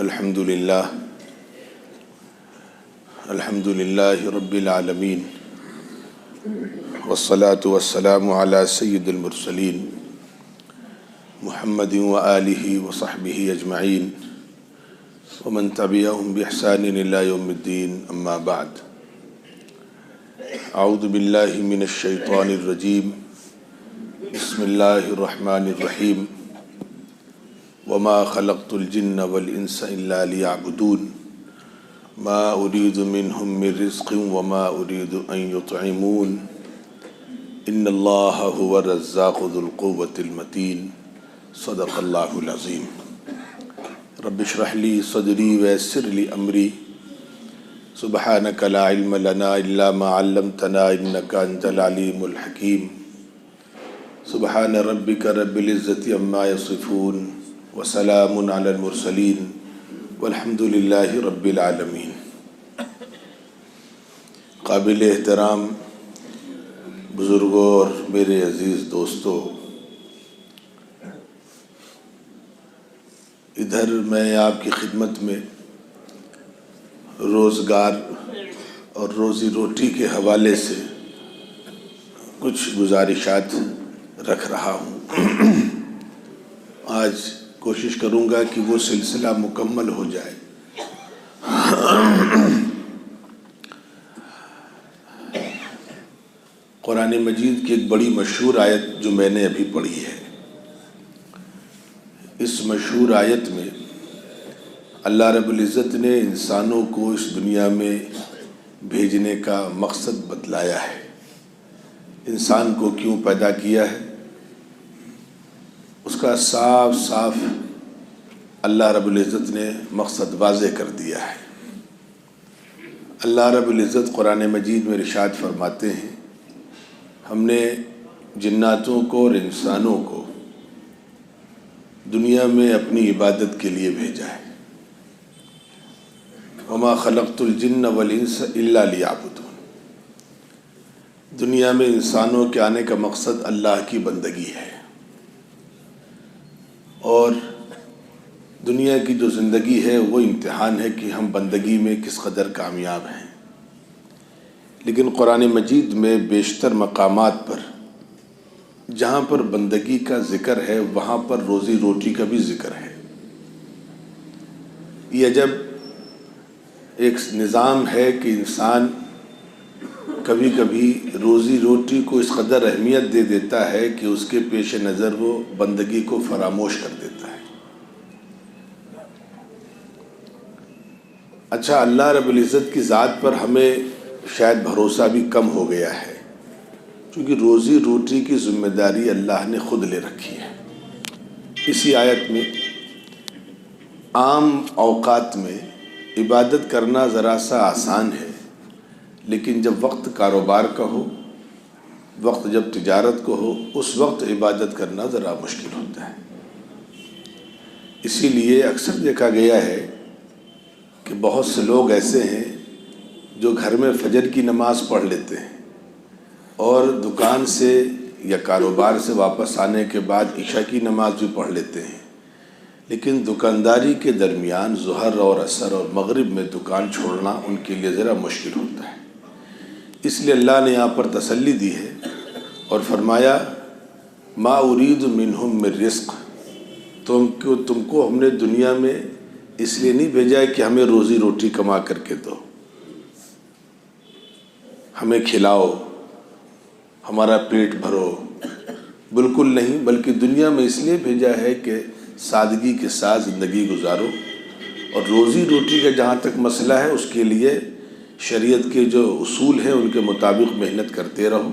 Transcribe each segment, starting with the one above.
الحمد للہ رب العالمین والصلاة والسلام علی سید المرسلین محمد وآلہ وصحبہ اجمعین ومن تبعہم بإحسان الی یوم الدین اما بعد اعوذ باللہ من الشیطان الرجیم بسم اللہ الرحمن الرحیم وما خلقت الجن والانس الا ليعبدون ما اريد منهم من رزق وما اريد ان يطعمون ان الله هو الرزاق ذو القوة المتين صدق الله العظيم رب اشرح لي صدري ويسر لي امري سبحانك لا علم لنا الا ما علمتنا انك انت العليم الحكيم سبحان ربك رب العزة عما يصفون وسلام علی المرسلین والحمد للہ رب العالمین۔ قابل احترام بزرگوں اور میرے عزیز دوستو، ادھر میں آپ کی خدمت میں روزگار اور روزی روٹی کے حوالے سے کچھ گزارشات رکھ رہا ہوں۔ آج کوشش کروں گا کہ وہ سلسلہ مکمل ہو جائے۔ قرآن مجید کی ایک بڑی مشہور آیت جو میں نے ابھی پڑھی ہے، اس مشہور آیت میں اللہ رب العزت نے انسانوں کو اس دنیا میں بھیجنے کا مقصد بتلایا ہے، انسان کو کیوں پیدا کیا ہے، اس کا صاف صاف اللہ رب العزت نے مقصد واضح کر دیا ہے۔ اللہ رب العزت قرآن مجید میں ارشاد فرماتے ہیں، ہم نے جناتوں کو اور انسانوں کو دنیا میں اپنی عبادت کے لیے بھیجا ہے۔ وما خلقت الجن والانس الا لیعبدون۔ دنیا میں انسانوں کے آنے کا مقصد اللہ کی بندگی ہے، اور دنیا کی جو زندگی ہے وہ امتحان ہے کہ ہم بندگی میں کس قدر کامیاب ہیں۔ لیکن قرآن مجید میں بیشتر مقامات پر جہاں پر بندگی کا ذکر ہے وہاں پر روزی روٹی کا بھی ذکر ہے۔ یہ جب ایک نظام ہے کہ انسان کبھی کبھی روزی روٹی کو اس قدر اہمیت دے دیتا ہے کہ اس کے پیش نظر وہ بندگی کو فراموش کر دیتا ہے۔ اچھا، اللہ رب العزت کی ذات پر ہمیں شاید بھروسہ بھی کم ہو گیا ہے، کیونکہ روزی روٹی کی ذمہ داری اللہ نے خود لے رکھی ہے۔ اسی آیت میں عام اوقات میں عبادت کرنا ذرا سا آسان ہے، لیکن جب وقت کاروبار کا ہو، وقت جب تجارت کو ہو، اس وقت عبادت کرنا ذرا مشکل ہوتا ہے۔ اسی لیے اکثر دیکھا گیا ہے کہ بہت سے لوگ ایسے ہیں جو گھر میں فجر کی نماز پڑھ لیتے ہیں اور دکان سے یا کاروبار سے واپس آنے کے بعد عشاء کی نماز بھی پڑھ لیتے ہیں، لیکن دکانداری کے درمیان ظہر اور عصر اور مغرب میں دکان چھوڑنا ان کے لیے ذرا مشکل ہوتا ہے۔ اس لیے اللہ نے یہاں پر تسلی دی ہے اور فرمایا ما ارید منہم من رزق، تم کو ہم نے دنیا میں اس لیے نہیں بھیجا ہے کہ ہمیں روزی روٹی کما کر کے دو، ہمیں کھلاؤ، ہمارا پیٹ بھرو، بالکل نہیں، بلکہ دنیا میں اس لیے بھیجا ہے کہ سادگی کے ساتھ زندگی گزارو، اور روزی روٹی کا جہاں تک مسئلہ ہے اس کے لیے شریعت کے جو اصول ہیں ان کے مطابق محنت کرتے رہو۔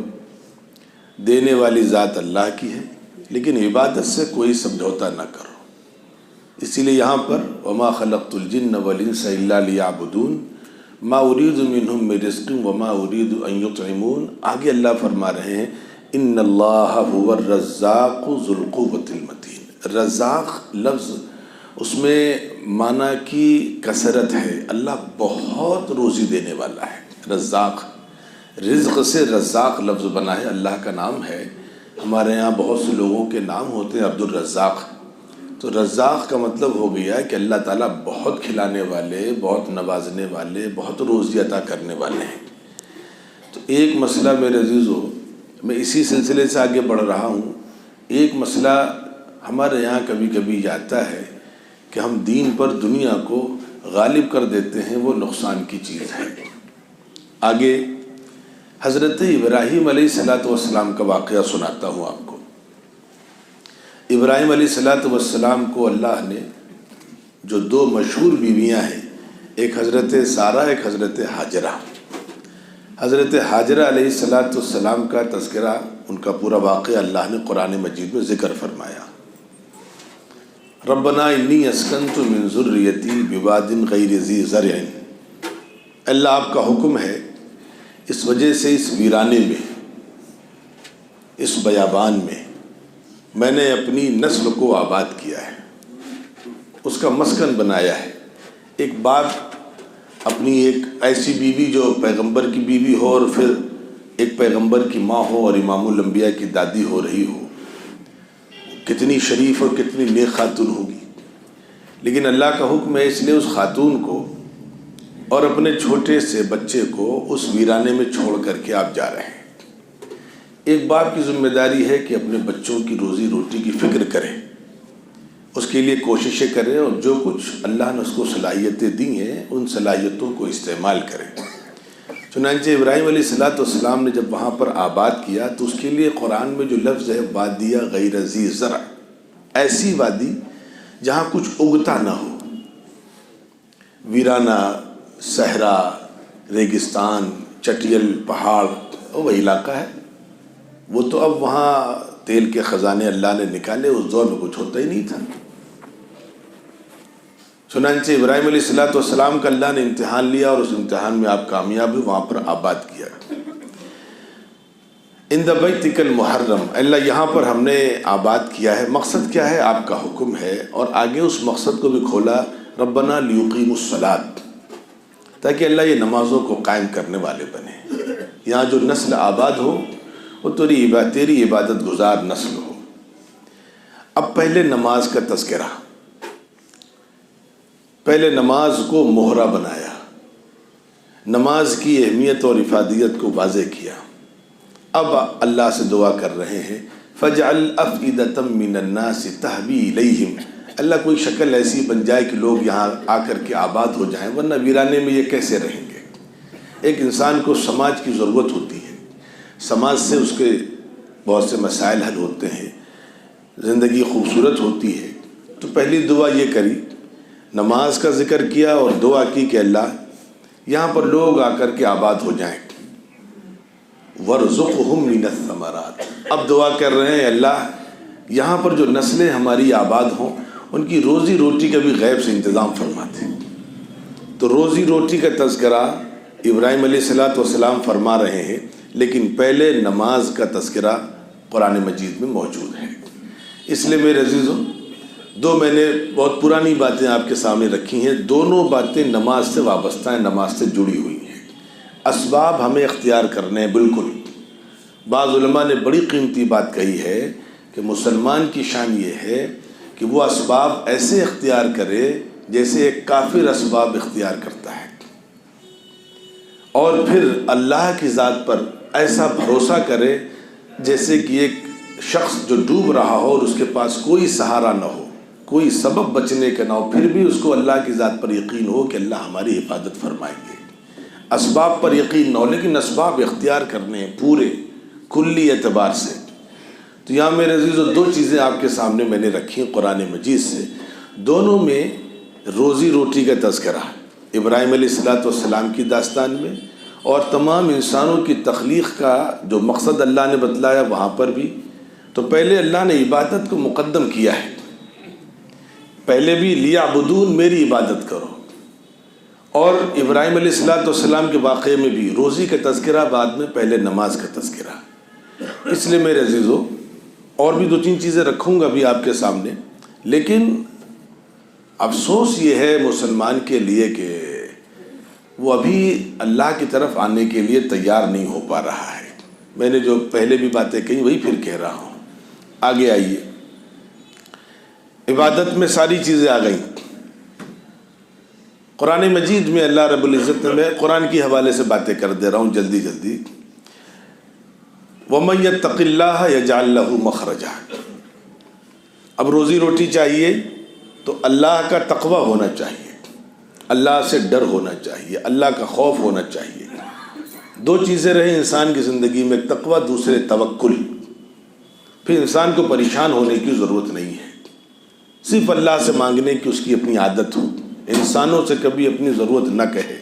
دینے والی ذات اللہ کی ہے، لیکن عبادت سے کوئی سمجھوتا نہ کرو۔ اسی لیے یہاں پر وما خلقت الجن والانس الا لیعبدون ما اريد منهم من رزق وما اريد ان يطعمون۔ آگے اللہ فرما رہے ہیں ان اللہ هو الرزاق ذو القوة المتین۔ رزاق لفظ اس میں معنی کی کثرت ہے، اللہ بہت روزی دینے والا ہے۔ رزاق، رزق سے رزاق لفظ بنا ہے، اللہ کا نام ہے۔ ہمارے ہاں بہت سے لوگوں کے نام ہوتے ہیں عبد الرزاق، تو رزاق کا مطلب ہو گیا کہ اللہ تعالیٰ بہت کھلانے والے، بہت نوازنے والے، بہت روزی عطا کرنے والے ہیں۔ تو ایک مسئلہ میرے عزیزو، میں اسی سلسلے سے آگے بڑھ رہا ہوں، ایک مسئلہ ہمارے یہاں کبھی کبھی یہ آتا ہے کہ ہم دین پر دنیا کو غالب کر دیتے ہیں، وہ نقصان کی چیز ہے۔ آگے حضرت ابراہیم علیہ السلام کا واقعہ سناتا ہوں آپ کو۔ ابراہیم علیہ السلام کو اللہ نے جو دو مشہور بیویاں ہیں، ایک حضرت سارہ، ایک حضرت ہاجرہ۔ حضرت ہاجرہ علیہ السلام کا تذکرہ، ان کا پورا واقعہ اللہ نے قرآن مجید میں ذکر فرمایا۔ ربنا انی اسکنت من ذریتی بواد غیر ذی زرع، اللہ آپ کا حکم ہے، اس وجہ سے اس ویرانے میں، اس بیابان میں نے اپنی نسل کو آباد کیا ہے، اس کا مسکن بنایا ہے۔ ایک باپ اپنی ایک ایسی بیوی جو پیغمبر کی بیوی ہو اور پھر ایک پیغمبر کی ماں ہو اور امام الانبیاء کی دادی ہو رہی ہو، کتنی شریف اور کتنی نیک خاتون ہوگی، لیکن اللہ کا حکم ہے، اس لیے اس خاتون کو اور اپنے چھوٹے سے بچے کو اس ویرانے میں چھوڑ کر کے آپ جا رہے ہیں۔ ایک باپ کی ذمہ داری ہے کہ اپنے بچوں کی روزی روٹی کی فکر کرے، اس کے لیے کوششیں کرے، اور جو کچھ اللہ نے اس کو صلاحیتیں دی ہیں ان صلاحیتوں کو استعمال کرے۔ چنانچہ ابراہیم علیہ السلام نے جب وہاں پر آباد کیا تو اس کے لیے قرآن میں جو لفظ ہے وادیہ غیر ذی زرع، ایسی وادی جہاں کچھ اگتا نہ ہو، ویرانہ، صحرا، ریگستان، چٹیل پہاڑ، وہ علاقہ ہے۔ وہ تو اب وہاں تیل کے خزانے اللہ نے نکالے، اس دور میں کچھ ہوتا ہی نہیں تھا۔ چنانچہ ابراہیم علیہ السلام کا اللہ نے امتحان لیا اور اس امتحان میں آپ کامیاب ہوئے، وہاں پر آباد کیا۔ عند بیتک المحرم، اللہ یہاں پر ہم نے آباد کیا ہے، مقصد کیا ہے؟ آپ کا حکم ہے، اور آگے اس مقصد کو بھی کھولا، ربنا لیقیموا الصلاۃ، تاکہ اللہ یہ نمازوں کو قائم کرنے والے بنے، یہاں جو نسل آباد ہو وہ تیری عبادت گزار نسل ہو۔ اب پہلے نماز کا تذکرہ، پہلے نماز کو مہرہ بنایا، نماز کی اہمیت اور افادیت کو واضح کیا۔ اب اللہ سے دعا کر رہے ہیں، فَاجْعَلْ أَفْئِدَةً مِّنَ النَّاسِ تَهْوِي إِلَيْهِمْ، اللہ کوئی شکل ایسی بن جائے کہ لوگ یہاں آ کر کے آباد ہو جائیں، ورنہ ویرانے میں یہ کیسے رہیں گے۔ ایک انسان کو سماج کی ضرورت ہوتی ہے، سماج سے اس کے بہت سے مسائل حل ہوتے ہیں، زندگی خوبصورت ہوتی ہے۔ تو پہلی دعا یہ کری، نماز کا ذکر کیا اور دعا کی کہ اللہ یہاں پر لوگ آ کر کے آباد ہو جائیں۔ وَارْزُقْهُم مِّنَ الثَّمَرَاتِ، اب دعا کر رہے ہیں اللہ یہاں پر جو نسلیں ہماری آباد ہوں ان کی روزی روٹی کا بھی غیب سے انتظام فرماتے ہیں۔ تو روزی روٹی کا تذکرہ ابراہیم علیہ السلام فرما رہے ہیں، لیکن پہلے نماز کا تذکرہ قرآن مجید میں موجود ہے۔ اس لیے میرے عزیزوں، دو میں نے بہت پرانی باتیں آپ کے سامنے رکھی ہیں، دونوں باتیں نماز سے وابستہ ہیں، نماز سے جڑی ہوئی ہیں۔ اسباب ہمیں اختیار کرنے ہیں، بالکل۔ بعض علماء نے بڑی قیمتی بات کہی ہے کہ مسلمان کی شان یہ ہے کہ وہ اسباب ایسے اختیار کرے جیسے ایک کافر اسباب اختیار کرتا ہے، اور پھر اللہ کی ذات پر ایسا بھروسہ کرے جیسے کہ ایک شخص جو ڈوب رہا ہو اور اس کے پاس کوئی سہارا نہ ہو، کوئی سبب بچنے کا نہ ہو، پھر بھی اس کو اللہ کی ذات پر یقین ہو کہ اللہ ہماری حفاظت فرمائیں گے۔ اسباب پر یقین نہ ہو، لیکن اسباب اختیار کرنے ہیں پورے کلی اعتبار سے۔ تو یہاں میرے عزیزو دو چیزیں آپ کے سامنے میں نے رکھی ہیں قرآن مجید سے، دونوں میں روزی روٹی کا تذکرہ ابراہیم علیہ السلام کی داستان میں، اور تمام انسانوں کی تخلیق کا جو مقصد اللہ نے بتلایا وہاں پر بھی۔ تو پہلے اللہ نے عبادت کو مقدم کیا ہے، پہلے بھی لیعبدون، میری عبادت کرو، اور ابراہیم علیہ السلام کے واقعے میں بھی روزی کا تذکرہ، بعد میں پہلے نماز کا تذکرہ۔ اس لیے میرے عزیزو اور بھی دو تین چیزیں رکھوں گا بھی آپ کے سامنے، لیکن افسوس یہ ہے مسلمان کے لیے کہ وہ ابھی اللہ کی طرف آنے کے لیے تیار نہیں ہو پا رہا ہے۔ میں نے جو پہلے بھی باتیں کہیں وہی پھر کہہ رہا ہوں۔ آگے آئیے، عبادت میں ساری چیزیں آ گئیں۔ قرآن مجید میں اللہ رب العزت نے، میں قرآن کی حوالے سے باتیں کر دے رہا ہوں جلدی جلدی، وَمَن يَتَّقِ اللَّهَ يَجْعَل لَّهُ مَخْرَجًا۔ اب روزی روٹی چاہیے تو اللہ کا تقوی ہونا چاہیے، اللہ سے ڈر ہونا چاہیے، اللہ کا خوف ہونا چاہیے۔ دو چیزیں رہیں انسان کی زندگی میں، تقوی، دوسرے توکل۔ پھر انسان کو پریشان ہونے کی ضرورت نہیں ہے، صرف اللہ سے مانگنے کی اس کی اپنی عادت ہو، انسانوں سے کبھی اپنی ضرورت نہ کہے۔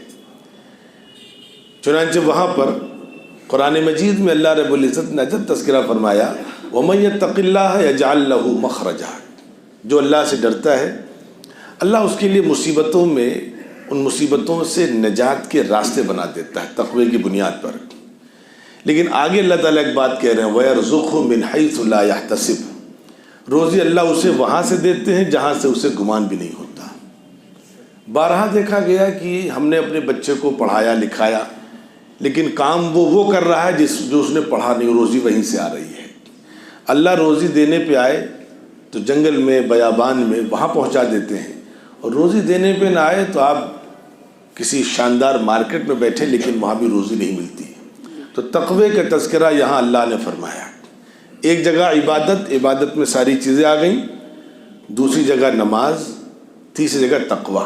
چنانچہ وہاں پر قرآن مجید میں اللہ رب العزت نے عجب تذکرہ فرمایا، وَمَن يَتَّقِ اللَّهَ يَجْعَل لَّهُ مَخْرَجًا۔ جو اللہ سے ڈرتا ہے اللہ اس کے لیے مصیبتوں میں، ان مصیبتوں سے نجات کے راستے بنا دیتا ہے تقوی کی بنیاد پر۔ لیکن آگے اللہ تعالیٰ ایک بات کہہ رہے ہیں، وَيَرْزُقْهُ مِنْ حَيْثُ لَا يَحْتَسِبُ۔ روزی اللہ اسے وہاں سے دیتے ہیں جہاں سے اسے گمان بھی نہیں ہوتا۔ بارہا دیکھا گیا کہ ہم نے اپنے بچے کو پڑھایا لکھایا، لیکن کام وہ کر رہا ہے جو اس نے پڑھا نہیں، روزی وہیں سے آ رہی ہے۔ اللہ روزی دینے پہ آئے تو جنگل میں، بیابان میں، وہاں پہنچا دیتے ہیں، اور روزی دینے پہ نہ آئے تو آپ کسی شاندار مارکیٹ میں بیٹھے لیکن وہاں بھی روزی نہیں ملتی۔ تو تقوی کا تذکرہ یہاں اللہ نے فرمایا۔ ایک جگہ عبادت میں ساری چیزیں آ گئیں، دوسری جگہ نماز، تیسری جگہ تقوی۔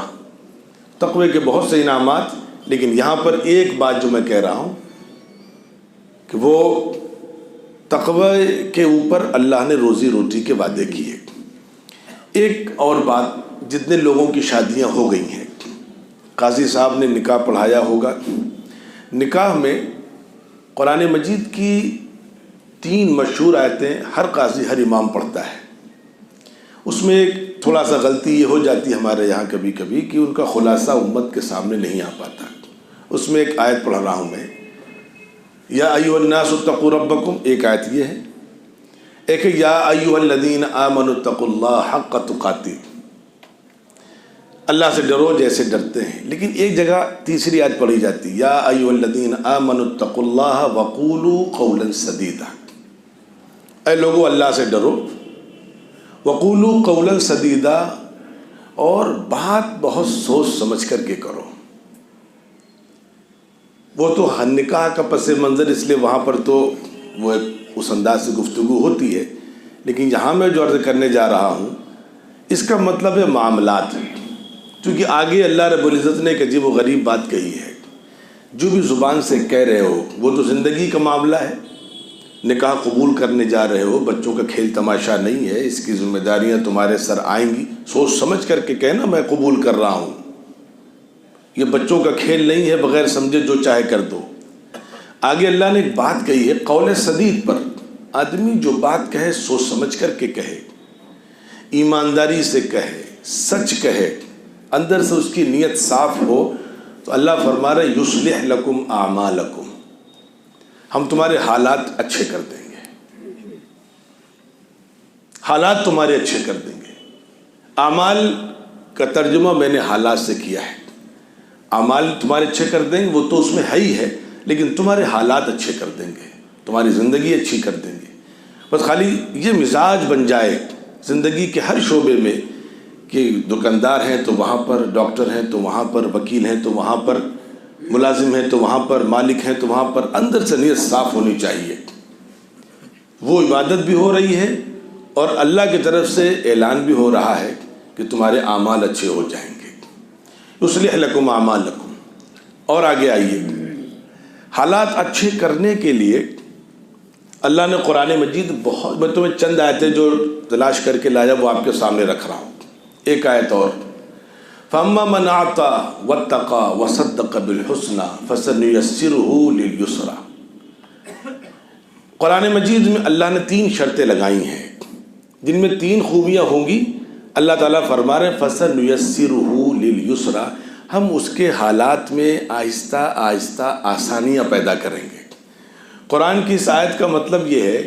تقوی کے بہت سے انعامات، لیکن یہاں پر ایک بات جو میں کہہ رہا ہوں کہ وہ تقوی کے اوپر اللہ نے روزی روٹی کے وعدے کیے۔ ایک اور بات، جتنے لوگوں کی شادیاں ہو گئی ہیں، قاضی صاحب نے نکاح پڑھایا ہوگا، نکاح میں قرآن مجید کی 3 مشہور آیتیں ہر قاضی، ہر امام پڑھتا ہے۔ اس میں ایک تھوڑا سا غلطی یہ ہو جاتی ہے ہمارے یہاں کبھی کبھی کہ ان کا خلاصہ امت کے سامنے نہیں آ پاتا۔ اس میں ایک آیت پڑھ رہا ہوں میں، یا ایھا الناس اتقوا ربکم، ایک آیت یہ ہے، ایک ہے یا ایھا الذین آمنوا اتقوا اللہ حق تقاتہ، اللہ سے ڈرو جیسے ڈرتے ہیں۔ لیکن ایک جگہ تیسری آیت پڑھی جاتی، یا ایھا الذین آمنوا اتقوا اللہ وقولوا قولا سدیدا، اے لوگو اللہ سے ڈرو، وقولوا قولا سدیدا، اور بات بہت سوچ سمجھ کر کے کرو۔ وہ تو نکاح کا پس منظر، اس لیے وہاں پر تو وہ اس انداز سے گفتگو ہوتی ہے، لیکن یہاں میں جو عرض کرنے جا رہا ہوں اس کا مطلب ہے معاملات۔ کیونکہ آگے اللہ رب العزت نے ایک عجیب و غریب بات کہی ہے، جو بھی زبان سے کہہ رہے ہو وہ تو زندگی کا معاملہ ہے، نکاح قبول کرنے جا رہے ہو، بچوں کا کھیل تماشا نہیں ہے، اس کی ذمہ داریاں تمہارے سر آئیں گی، سوچ سمجھ کر کے کہنا میں قبول کر رہا ہوں، یہ بچوں کا کھیل نہیں ہے بغیر سمجھے جو چاہے کر دو۔ آگے اللہ نے ایک بات کہی ہے قول سدید پر، آدمی جو بات کہے سوچ سمجھ کر کے کہے، ایمانداری سے کہے، سچ کہے، اندر سے اس کی نیت صاف ہو، تو اللہ فرما رہے یصلح لکم اعمالکم، ہم تمہارے حالات اچھے کر دیں گے، حالات تمہارے اچھے کر دیں گے۔ اعمال کا ترجمہ میں نے حالات سے کیا ہے، اعمال تمہارے اچھے کر دیں گے وہ تو اس میں ہے ہی ہے، لیکن تمہارے حالات اچھے کر دیں گے، تمہاری زندگی اچھی کر دیں گے۔ بس خالی یہ مزاج بن جائے زندگی کے ہر شعبے میں کہ دکاندار ہیں تو وہاں پر، ڈاکٹر ہیں تو وہاں پر، وکیل ہیں تو وہاں پر، ملازم ہیں تو وہاں پر، مالک ہیں تو وہاں پر، اندر سے نیت صاف ہونی چاہیے، وہ عبادت بھی ہو رہی ہے اور اللہ کی طرف سے اعلان بھی ہو رہا ہے کہ تمہارے اعمال اچھے ہو جائیں گے۔ یصلح لکم اعمالکم۔ اور آگے آئیے، حالات اچھے کرنے کے لیے اللہ نے قرآن مجید بہت، میں تمہیں چند آیتیں جو تلاش کر کے لایا وہ آپ کے سامنے رکھ رہا ہوں۔ ایک آیت اور، فَأَمَّا مَنْ أَعْطَىٰ وَاتَّقَىٰ وَصَدَّقَ بِالْحُسْنَىٰ فَسَنُيَسِّرُهُ لِلْيُسْرَىٰ۔ قرآن مجید میں اللہ نے 3 شرطیں لگائی ہیں جن میں 3 خوبیاں ہوں گی۔ اللہ تعالیٰ فرما رہے ہیں فَسَنُيَسِّرُهُ لِلْيُسْرَىٰ، ہم اس کے حالات میں آہستہ آہستہ آسانیاں پیدا کریں گے۔ قرآن کی اس آیت کا مطلب یہ ہے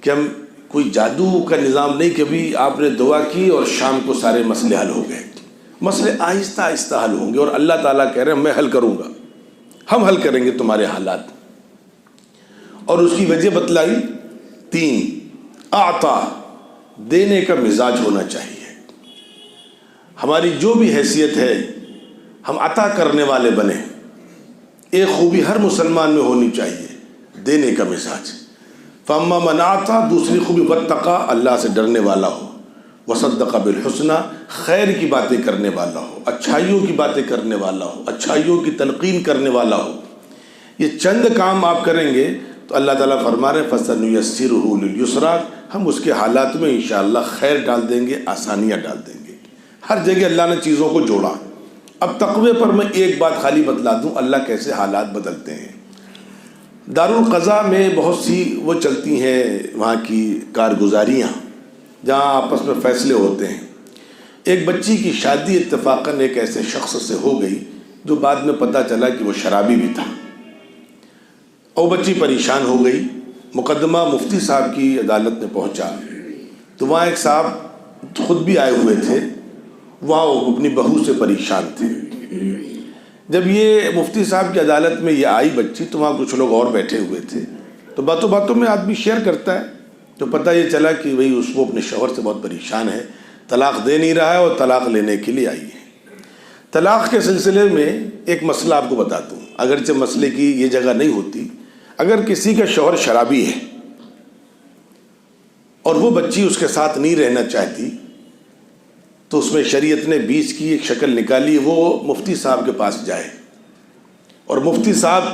کہ ہم کوئی جادو کا نظام نہیں کہ ابھی آپ نے دعا کی اور شام کو سارے مسئلے حل ہو گئے، مسئلے آہستہ آہستہ حل ہوں گے، اور اللہ تعالیٰ کہہ رہے ہیں میں حل کروں گا، ہم حل کریں گے تمہارے حالات۔ اور اس کی وجہ بتلائی 3، اعطا، دینے کا مزاج ہونا چاہیے، ہماری جو بھی حیثیت ہے ہم عطا کرنے والے بنیں. ایک خوبی ہر مسلمان میں ہونی چاہیے، دینے کا مزاج. فاما من اعطى، دوسری خوبی واتقى، اللہ سے ڈرنے والا ہو. وصدق بالحسنى، خیر کی باتیں کرنے والا ہو، اچھائیوں کی باتیں کرنے والا ہو، اچھائیوں کی تلقین کرنے والا ہو. یہ چند کام آپ کریں گے تو اللہ تعالیٰ فرما رہے ہیں فَسَنُيَسِّرُهُ لِلْيُسْرَىٰ، ہم اس کے حالات میں انشاءاللہ خیر ڈال دیں گے، آسانیاں ڈال دیں گے. ہر جگہ اللہ نے چیزوں کو جوڑا. اب تقوی پر میں ایک بات خالی بتلا دوں، اللہ کیسے حالات بدلتے ہیں. دارالقضاء میں بہت سی وہ چلتی ہیں وہاں کی کارگزاریاں جہاں آپس میں فیصلے ہوتے ہیں. ایک بچی کی شادی اتفاقاً ایک ایسے شخص سے ہو گئی جو بعد میں پتہ چلا کہ وہ شرابی بھی تھا. اور بچی پریشان ہو گئی. مقدمہ مفتی صاحب کی عدالت میں پہنچا تو وہاں ایک صاحب خود بھی آئے ہوئے تھے، وہاں وہ اپنی بہو سے پریشان تھے. جب یہ مفتی صاحب کی عدالت میں یہ آئی بچی تو وہاں کچھ لوگ اور بیٹھے ہوئے تھے. تو باتوں باتوں میں آدمی شیئر کرتا ہے تو پتہ یہ چلا کہ بھئی وہ اپنے شوہر سے بہت پریشان ہے، طلاق دے نہیں رہا ہے اور طلاق لینے کے لیے آئی ہے. طلاق کے سلسلے میں ایک مسئلہ آپ کو بتاتا ہوں، اگرچہ مسئلے کی یہ جگہ نہیں ہوتی. اگر کسی کا شوہر شرابی ہے اور وہ بچی اس کے ساتھ نہیں رہنا چاہتی تو اس میں شریعت نے بیچ کی ایک شکل نکالی، وہ مفتی صاحب کے پاس جائے اور مفتی صاحب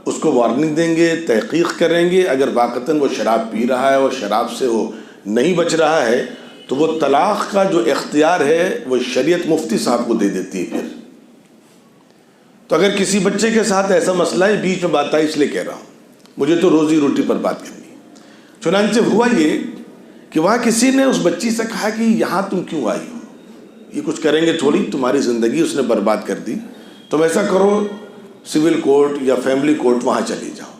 اس کو وارننگ دیں گے، تحقیق کریں گے. اگر واقعتاً وہ شراب پی رہا ہے اور شراب سے وہ نہیں بچ رہا ہے تو وہ طلاق کا جو اختیار ہے وہ شریعت مفتی صاحب کو دے دیتی ہے. پھر تو اگر کسی بچے کے ساتھ ایسا مسئلہ ہے، بیچ میں بات آئی اس لیے کہہ رہا ہوں، مجھے تو روزی روٹی پر بات کرنی ہے. چنانچہ ہوا یہ کہ وہاں کسی نے اس بچی سے کہا کہ یہاں تم کیوں آئی ہو، یہ کچھ کریں گے تھوڑی، تمہاری زندگی اس نے برباد کر دی. تم ایسا کرو سول کورٹ یا فیملی کورٹ وہاں چلی جاؤ.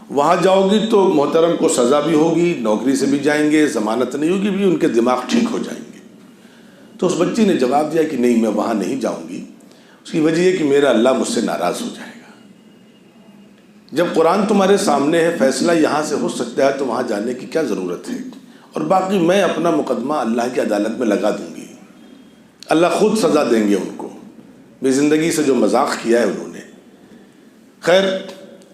وہاں جاؤ گی تو محترم کو سزا بھی ہوگی، نوکری سے بھی جائیں گے، ضمانت نہیں ہوگی بھی، ان کے دماغ ٹھیک ہو جائیں گے. تو اس بچی نے جواب دیا کہ نہیں، میں وہاں نہیں جاؤں گی. اس کی وجہ یہ کہ میرا اللہ مجھ سے ناراض ہو جائے گا. جب قرآن تمہارے سامنے ہے، فیصلہ یہاں سے ہو سکتا ہے تو وہاں جانے کی کیا ضرورت ہے. اور باقی میں اپنا مقدمہ اللہ کی عدالت میں لگا دوں گی، اللہ خود سزا دیں گے ان کو. میری زندگی سے جو مذاق کیا ہے انہوں نے. خیر،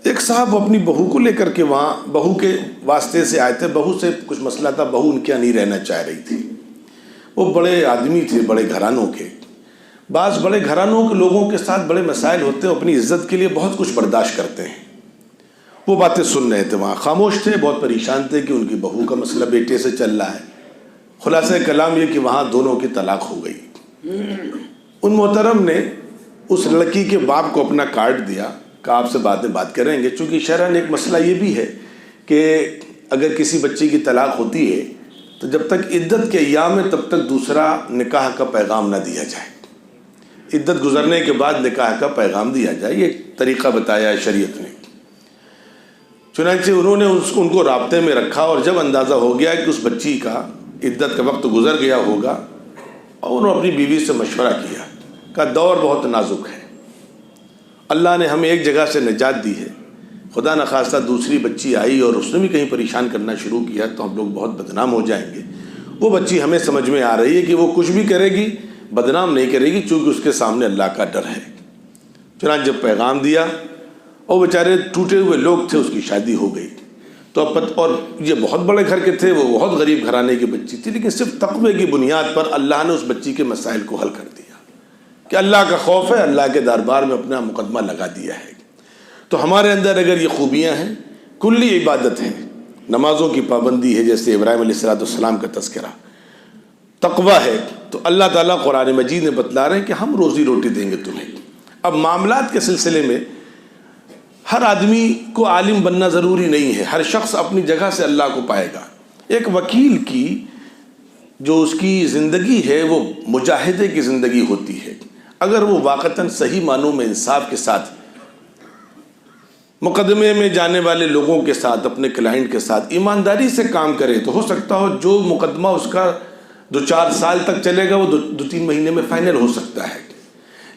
ایک صاحب اپنی بہو کو لے کر کے وہاں بہو کے واسطے سے آئے تھے. بہو سے کچھ مسئلہ تھا، بہو ان کے یہاں نہیں رہنا چاہ رہی تھی. وہ بڑے آدمی تھے، بڑے گھرانوں کے. بعض بڑے گھرانوں کے لوگوں کے ساتھ بڑے مسائل ہوتے ہیں، اپنی عزت کے لیے بہت کچھ برداشت کرتے ہیں. وہ باتیں سن رہے تھے، وہاں خاموش تھے، بہت پریشان تھے کہ ان کی بہو کا مسئلہ بیٹے سے چل رہا ہے. خلاصہ کلام یہ کہ وہاں دونوں کی طلاق ہو گئی. ان محترم نے اس لڑکی کے باپ کو اپنا کارڈ دیا کہ آپ سے بعد میں بات کریں گے. چونکہ شرعاً ایک مسئلہ یہ بھی ہے کہ اگر کسی بچے کی طلاق ہوتی ہے تو جب تک عدت کے ایام ہے تب تک دوسرا نکاح کا پیغام نہ دیا جائے. عدت گزرنے کے بعد نکاح کا پیغام دیا جائے، یہ ایک طریقہ بتایا ہے شریعت نے. چنانچہ انہوں نے ان کو رابطے میں رکھا اور جب اندازہ ہو گیا کہ اس بچی کا عدت کا وقت گزر گیا ہوگا، اور انہوں نے اپنی بیوی سے مشورہ کیا کہ دور بہت نازک ہے، اللہ نے ہمیں ایک جگہ سے نجات دی ہے، خدا نخواستہ دوسری بچی آئی اور اس نے بھی کہیں پریشان کرنا شروع کیا تو ہم لوگ بہت بدنام ہو جائیں گے. وہ بچی ہمیں سمجھ میں آ رہی ہے کہ وہ کچھ بھی کرے گی بدنام نہیں کرے گی، چونکہ اس کے سامنے اللہ کا ڈر ہے. چنانچہ جب پیغام دیا اور بیچارے ٹوٹے ہوئے لوگ تھے، اس کی شادی ہو گئی. تو اور یہ بہت بڑے گھر کے تھے، وہ بہت غریب گھرانے کی بچی تھی، لیکن صرف تقوی کی بنیاد پر اللہ نے اس بچی کے مسائل کو حل کر دیا کہ اللہ کا خوف ہے، اللہ کے دربار میں اپنا مقدمہ لگا دیا ہے. تو ہمارے اندر اگر یہ خوبیاں ہیں، کلی عبادت ہے، نمازوں کی پابندی ہے جیسے ابراہیم علیہ السلام کا تذکرہ، تقوی ہے، تو اللہ تعالیٰ قرآن مجید میں بتلا رہے ہیں کہ ہم روزی روٹی دیں گے تمہیں. اب معاملات کے سلسلے میں ہر آدمی کو عالم بننا ضروری نہیں ہے، ہر شخص اپنی جگہ سے اللہ کو پائے گا. ایک وکیل کی جو اس کی زندگی ہے وہ مجاہدے کی زندگی ہوتی ہے. اگر وہ واقعتاً صحیح معنوں میں انصاف کے ساتھ مقدمے میں جانے والے لوگوں کے ساتھ، اپنے کلائنٹ کے ساتھ ایمانداری سے کام کرے تو ہو سکتا ہو جو مقدمہ اس کا 2-4 سال تک چلے گا وہ 2-3 مہینے میں فائنل ہو سکتا ہے.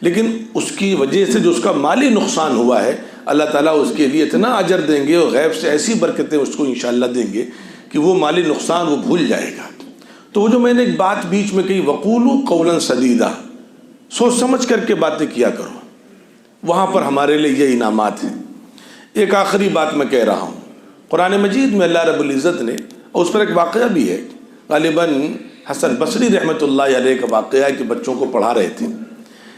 لیکن اس کی وجہ سے جو اس کا مالی نقصان ہوا ہے، اللہ تعالیٰ اس کے لیے اتنا اجر دیں گے اور غیب سے ایسی برکتیں اس کو انشاءاللہ دیں گے کہ وہ مالی نقصان وہ بھول جائے گا. تو وہ جو میں نے ایک بات بیچ میں کہی وقولوا قولا سدیدا، سوچ سمجھ کر کے باتیں کیا کرو، وہاں پر ہمارے لیے یہ انعامات ہیں۔ ایک آخری بات میں کہہ رہا ہوں، قرآن مجید میں اللہ رب العزت نے، اور اس پر ایک واقعہ بھی ہے، غالباً حسن بصری رحمۃ اللہ علیہ کا واقعہ ہے کہ بچوں کو پڑھا رہے تھے،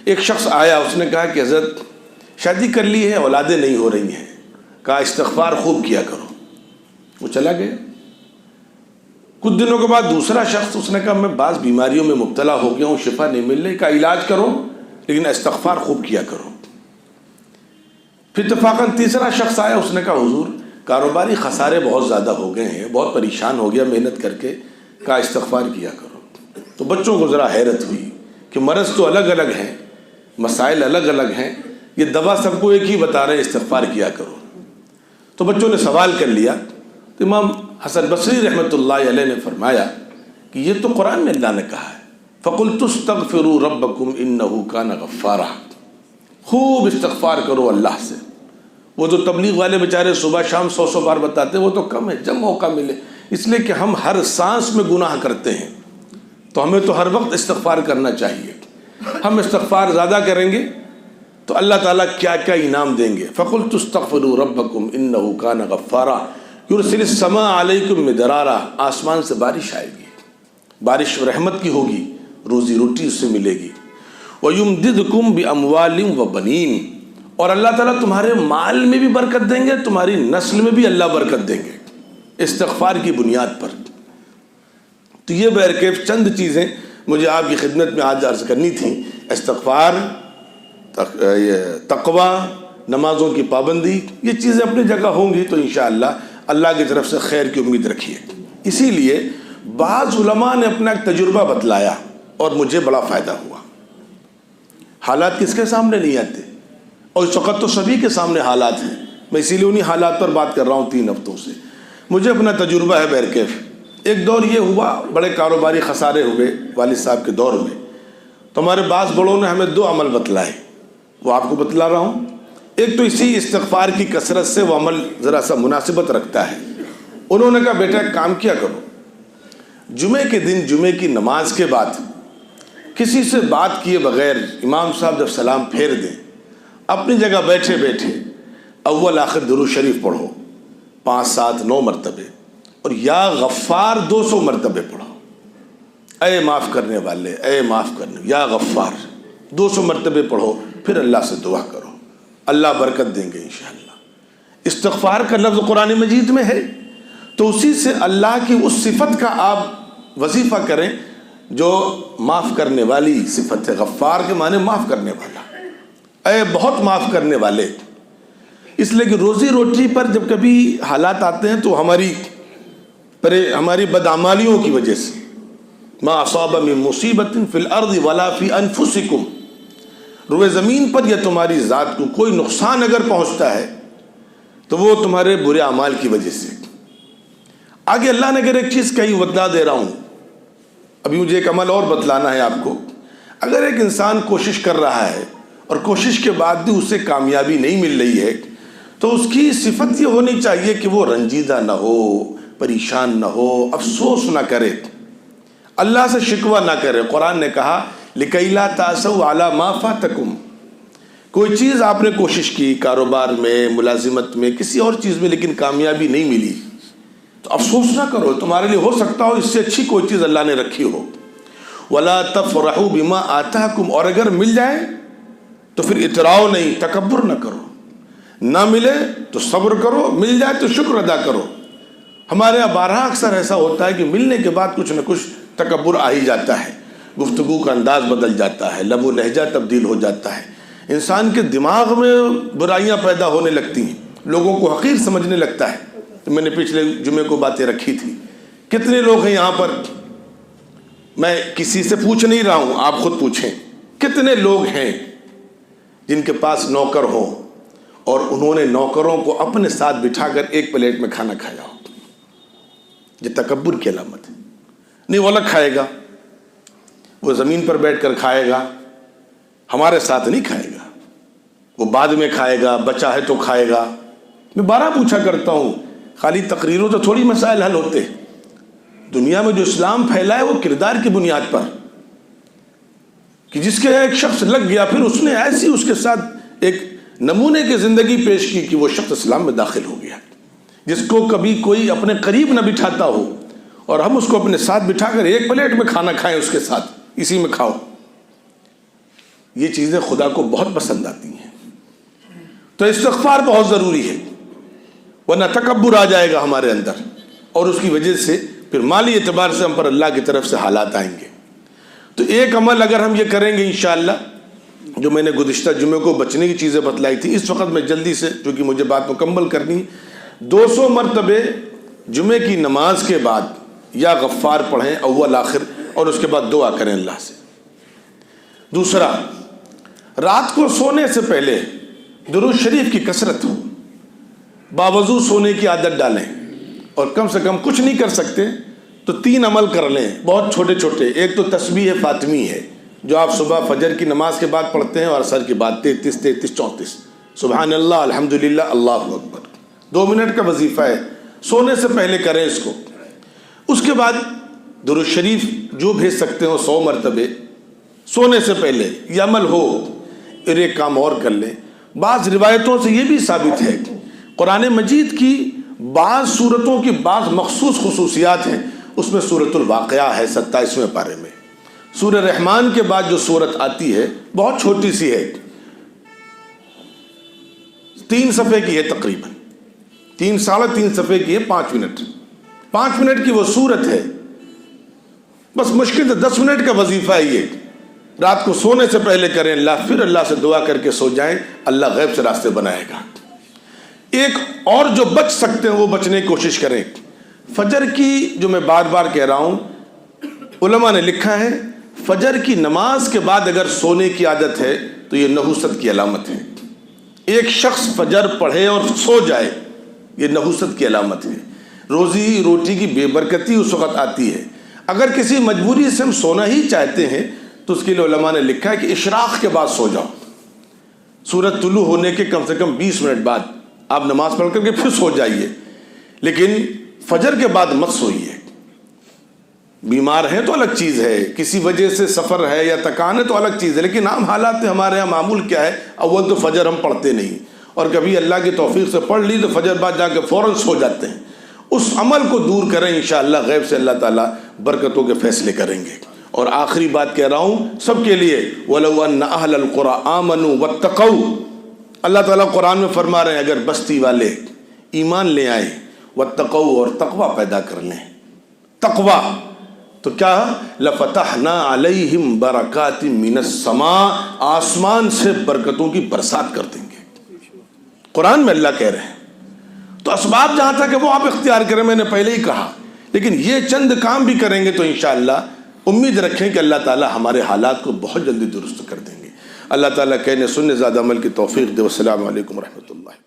ایک شخص آیا، اس نے کہا کہ حضرت شادی کر لی ہے، اولادیں نہیں ہو رہی ہیں، کہا استغفار خوب کیا کرو، وہ چلا گیا۔ کچھ دنوں کے بعد دوسرا شخص، اس نے کہا میں بعض بیماریوں میں مبتلا ہو گیا ہوں، شفا نہیں مل رہی، کا علاج کرو لیکن استغفار خوب کیا کرو۔ پھر اتفاقاً تیسرا شخص آیا، اس نے کہا حضور کاروباری خسارے بہت زیادہ ہو گئے ہیں، بہت پریشان ہو گیا محنت کر کے، کہا استغفار کیا کرو۔ تو بچوں کو ذرا حیرت ہوئی کہ مرض تو الگ الگ ہیں، مسائل الگ الگ ہیں، یہ دوا سب کو ایک ہی بتا رہے ہیں استغفار کیا کرو۔ تو بچوں نے سوال کر لیا، تو امام حسن بصری رحمۃ اللہ علیہ نے فرمایا کہ یہ تو قرآن میں اللہ نے کہا ہے فَقُلْتُ اسْتَغْفِرُوا رَبَّكُمْ إِنَّهُ كَانَ غَفَّارًا، خوب استغفار کرو اللہ سے۔ وہ جو تبلیغ والے بیچارے صبح شام 100 بار بتاتے ہیں، وہ تو کم ہے، جب موقع ملے، اس لیے کہ ہم ہر سانس میں گناہ کرتے ہیں، تو ہمیں تو ہر وقت استغفار کرنا چاہیے۔ ہم استغفار زیادہ کریں گے تو اللہ تعالیٰ کیا کیا انعام دیں گے۔ فَقُلْتُ اسْتَغْفِرُوا رَبَّكُمْ إِنَّهُ كَانَ غَفَّارًا يُرْسِلِ السَّمَاءَ عَلَيْكُمْ مِدْرَارًا، آسمان سے بارش آئے گی، بارش رحمت کی ہوگی، روزی روٹی اس سے ملے گی۔ وَيُمْدِدْكُمْ بِأَمْوَالٍ وَبَنِينَ، اور اللہ تعالیٰ تمہارے مال میں بھی برکت دیں گے، تمہاری نسل میں بھی اللہ برکت دیں گے، استغفار کی بنیاد پر۔ تو یہ بہرکیف چند چیزیں مجھے آپ کی خدمت میں آج عرض کرنی تھیں۔ استغفار، تقوی، نمازوں کی پابندی، یہ چیزیں اپنی جگہ ہوں گی تو انشاءاللہ اللہ کی طرف سے خیر کی امید رکھیے۔ اسی لیے بعض علماء نے اپنا ایک تجربہ بتلایا اور مجھے بڑا فائدہ ہوا۔ حالات کس کے سامنے نہیں آتے، اور اس وقت تو سبھی کے سامنے حالات ہیں، میں اسی لیے انہی حالات پر بات کر رہا ہوں 3 ہفتوں سے۔ مجھے اپنا تجربہ ہے بہرکیف۔ ایک دور یہ ہوا، بڑے کاروباری خسارے ہوئے والد صاحب کے دور میں، تو ہمارے بعض بڑوں نے ہمیں 2 عمل بتلائے، وہ آپ کو بتلا رہا ہوں۔ ایک تو اسی استغفار کی کثرت سے وہ عمل ذرا سا مناسبت رکھتا ہے۔ انہوں نے کہا بیٹا ایک کام کیا کرو، جمعے کے دن جمعے کی نماز کے بعد کسی سے بات کیے بغیر امام صاحب جب سلام پھیر دیں، اپنی جگہ بیٹھے بیٹھے اول آخر درود شریف پڑھو 5 7 9 مرتبے، اور یا غفار 200 مرتبے پڑھو، اے معاف کرنے والے، اے معاف کرنے، یا غفار 200 مرتبے پڑھو، پھر اللہ سے دعا کرو، اللہ برکت دیں گے انشاءاللہ۔ استغفار کا لفظ قرآن مجید میں ہے، تو اسی سے اللہ کی اس صفت کا آپ وظیفہ کریں جو معاف کرنے والی صفت ہے۔ غفار کے معنی معاف کرنے والا، اے بہت معاف کرنے والے۔ اس لیے کہ روزی روٹی پر جب کبھی حالات آتے ہیں تو ہماری بدعمالیوں کی وجہ سے، ما اصاب من مصیبت فی الارض ولا فی انفسکم، روئے زمین پر یا تمہاری ذات کو کوئی نقصان اگر پہنچتا ہے تو وہ تمہارے برے اعمال کی وجہ سے۔ آگے اللہ نے اگر ایک چیز کہی، بتلا دے رہا ہوں، ابھی مجھے ایک عمل اور بتلانا ہے آپ کو۔ اگر ایک انسان کوشش کر رہا ہے اور کوشش کے بعد بھی اسے کامیابی نہیں مل رہی ہے، تو اس کی صفت یہ ہونی چاہیے کہ وہ رنجیدہ نہ ہو، پریشان نہ ہو، افسوس نہ کرے، اللہ سے شکوہ نہ کرے۔ قرآن نے کہا لِكَيْ لَا تَأْسَوْا عَلَى مَا فَاتَكُمْ، کوئی چیز آپ نے کوشش کی، کاروبار میں، ملازمت میں، کسی اور چیز میں، لیکن کامیابی نہیں ملی تو افسوس نہ کرو، تمہارے لیے ہو سکتا ہو اس سے اچھی کوئی چیز اللہ نے رکھی ہو۔ وَلَا تَفْرَحُوا بِمَا آتَاكُمْ، اور اگر مل جائے تو پھر اتراؤ نہیں، تکبر نہ کرو، نہ ملے تو صبر کرو، مل جائے تو شکر ادا کرو۔ ہمارے یہاں بارہا اکثر ایسا ہوتا ہے کہ ملنے کے بعد کچھ نہ کچھ تکبر آ ہی جاتا ہے، گفتگو کا انداز بدل جاتا ہے، لب و لہجہ تبدیل ہو جاتا ہے، انسان کے دماغ میں برائیاں پیدا ہونے لگتی ہیں، لوگوں کو حقیر سمجھنے لگتا ہے۔ تو میں نے پچھلے جمعے کو باتیں رکھی تھی، کتنے لوگ ہیں یہاں پر، میں کسی سے پوچھ نہیں رہا ہوں، آپ خود پوچھیں، کتنے لوگ ہیں جن کے پاس نوکر ہو اور انہوں نے نوکروں کو اپنے ساتھ بٹھا کر ایک پلیٹ میں کھانا کھایا ہو؟ یہ تکبر کی علامت ہے۔ نہیں، وہ الگ کھائے گا، وہ زمین پر بیٹھ کر کھائے گا، ہمارے ساتھ نہیں کھائے گا، وہ بعد میں کھائے گا، بچا ہے تو کھائے گا۔ میں بارہ پوچھا کرتا ہوں، خالی تقریروں تو تھوڑی مسائل حل ہوتے، دنیا میں جو اسلام پھیلا ہے وہ کردار کی بنیاد پر، کہ جس کے ایک شخص لگ گیا پھر اس نے ایسی اس کے ساتھ ایک نمونے کی زندگی پیش کی کہ وہ شخص اسلام میں داخل ہو گیا، جس کو کبھی کوئی اپنے قریب نہ بٹھاتا ہو اور ہم اس کو اپنے ساتھ بٹھا کر ایک پلیٹ میں کھانا کھائیں اس کے ساتھ، اسی میں کھاؤ. یہ چیزیں خدا کو بہت پسند آتی ہیں. تو استغفار بہت ضروری ہے، ورنہ تکبر آ جائے گا ہمارے اندر، اور اس کی وجہ سے پھر مالی اعتبار سے ہم پر اللہ کی طرف سے حالات آئیں گے. تو ایک عمل اگر ہم یہ کریں گے انشاءاللہ، جو میں نے گزشتہ جمعے کو بچنے کی چیزیں بتلائی تھی، اس وقت میں جلدی سے کیونکہ مجھے بات مکمل کرنی، 200 مرتبے جمعے کی نماز کے بعد یا غفار پڑھیں اول آخر، اور اس کے بعد دعا کریں اللہ سے. دوسرا، رات کو سونے سے پہلے درود شریف کی کثرت ہو، باوضو سونے کی عادت ڈالیں، اور کم سے کم کچھ نہیں کر سکتے تو 3 عمل کر لیں بہت چھوٹے چھوٹے. ایک تو تسبیح فاطمی ہے جو آپ صبح فجر کی نماز کے بعد پڑھتے ہیں اور عصر کے بعد 33 33 34 سبحان اللہ الحمدللہ اللہ اکبر، 2 منٹ کا وظیفہ ہے، سونے سے پہلے کریں اس کو. اس کے بعد درود شریف جو بھیج سکتے ہو 100 مرتبے سونے سے پہلے، یہ عمل ہو. اور ایک کام اور کر لیں، بعض روایتوں سے یہ بھی ثابت ہے کہ قرآن مجید کی بعض صورتوں کی بعض مخصوص خصوصیات ہیں. اس میں سورۃ الواقعہ ہے 27ویں پارے میں. سورہ رحمان کے بعد جو سورت آتی ہے بہت چھوٹی سی ہے، 3 صفحے کی ہے تقریباً، 3 ساڑھے 3 صفحے کی ہے، 5 منٹ کی وہ سورت ہے. بس مشکل سے 10 منٹ کا وظیفہ ہے یہ. رات کو سونے سے پہلے کریں اللہ، پھر اللہ سے دعا کر کے سو جائیں، اللہ غیب سے راستے بنائے گا. ایک اور جو بچ سکتے ہیں وہ بچنے کی کوشش کریں. فجر کی، جو میں بار بار کہہ رہا ہوں، علماء نے لکھا ہے فجر کی نماز کے بعد اگر سونے کی عادت ہے تو یہ نحوست کی علامت ہے. ایک شخص فجر پڑھے اور سو جائے، یہ نحوست کی علامت ہے. روزی روٹی کی بے برکتی اس وقت آتی ہے. اگر کسی مجبوری سے ہم سونا ہی چاہتے ہیں تو اس کے لیے علماء نے لکھا ہے کہ اشراق کے بعد سو جاؤ. سورج طلوع ہونے کے کم سے کم 20 منٹ بعد آپ نماز پڑھ کر کے پھر سو جائیے، لیکن فجر کے بعد مت سوئیے. بیمار ہیں تو الگ چیز ہے، کسی وجہ سے سفر ہے یا تکان ہے تو الگ چیز ہے، لیکن عام حالات میں ہمارے یہاں معمول کیا ہے، اول تو فجر ہم پڑھتے نہیں، اور کبھی اللہ کی توفیق سے پڑھ لی تو فجر بعد جا کے فوراً سو جاتے ہیں. اس عمل کو دور کریں، انشاءاللہ غیب سے اللہ تعالیٰ برکتوں کے فیصلے کریں گے. اور آخری بات کہہ رہا ہوں سب کے لیے، وَلَوْ أَنَّ أَهْلَ الْقُرَىٰ آمَنُوا وَاتَّقَوْا. اللہ تعالیٰ قرآن میں فرما رہے ہیں اگر بستی والے ایمان لے آئیں، وَاتَّقَوْا، اور تقوی پیدا کر لیں. تقوی تو کیا؟ لَفَتَحْنَا عَلَيْهِمْ بَرَكَاتٍ مِّنَ السَّمَاءِ، آسمان سے برکتوں کی برسات کر دیں گے. قرآن میں اللہ کہہ رہے ہیں. تو اسباب جہاں تک ہے وہ آپ اختیار کریں، میں نے پہلے ہی کہا، لیکن یہ چند کام بھی کریں گے تو انشاءاللہ امید رکھیں کہ اللہ تعالیٰ ہمارے حالات کو بہت جلدی درست کر دیں گے. اللہ تعالیٰ کہنے سننے زیادہ عمل کی توفیق دے. والسلام علیکم ورحمۃ اللہ.